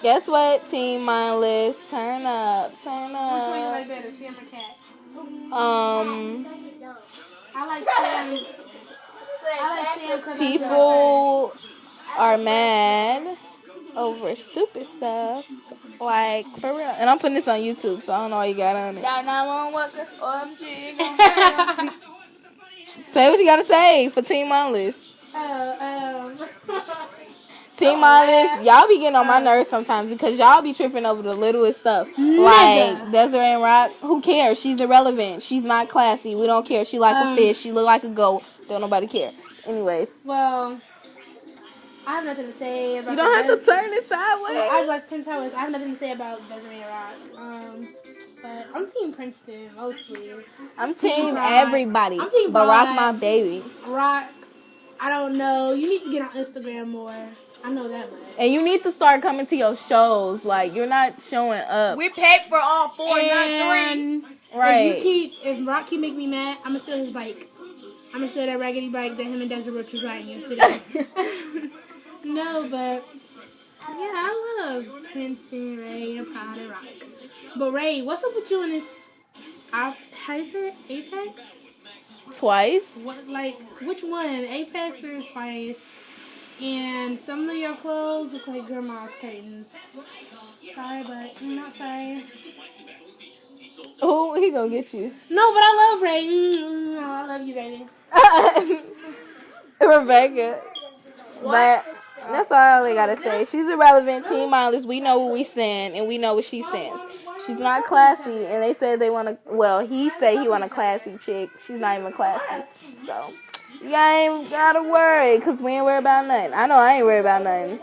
Guess what? Team Mindless. Turn up. Turn up. Which one you like better, Sam or Cat? I like Sam. Because People are mad over stupid stuff. Like, for real. And I'm putting this on YouTube, so I don't know why you got on it. Y'all not want what this OMG. Say what you gotta say for Team Mindless. Team Mindless, y'all be getting on my nerves sometimes because y'all be tripping over the littlest stuff. Like Desiree and Rock, who cares? She's irrelevant. She's not classy. We don't care. She like a fish. She look like a goat. Don't nobody care. Anyways. Well, I have nothing to say about. You don't have to turn it sideways. I just like to turn sideways. I have nothing to say about Desiree and Rock. But I'm Team Princeton mostly. I'm Team everybody. I'm Team but Rock my baby. Rock, I don't know. You need to get on Instagram more. I know that much. And you need to start coming to your shows. Like, you're not showing up. We paid for all 4, not 3. Right. If Rock keep making me mad, I'm gonna steal his bike. I'm gonna steal that raggedy bike that him and Desiree Rooks was riding yesterday. No, but yeah, I love Princeton, Ray, and Pride and Rock. But Ray, what's up with you in this? How you say it? Apex? Twice? What? Like which one? Apex or Spice? And some of your clothes look like grandma's curtains. Sorry, but I'm not sorry. Oh, he gonna get you. No, but I love Ray. I love you, baby. Rebecca. But that's all I gotta say. She's irrelevant, Team Mindless. We know where we stand, and we know where she stands. She's not classy, and they said they want to. Well, he said he want a classy chick. She's not even classy, so you ain't gotta worry, cause we ain't worried about nothing. I know I ain't worried about nothing.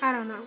I don't know.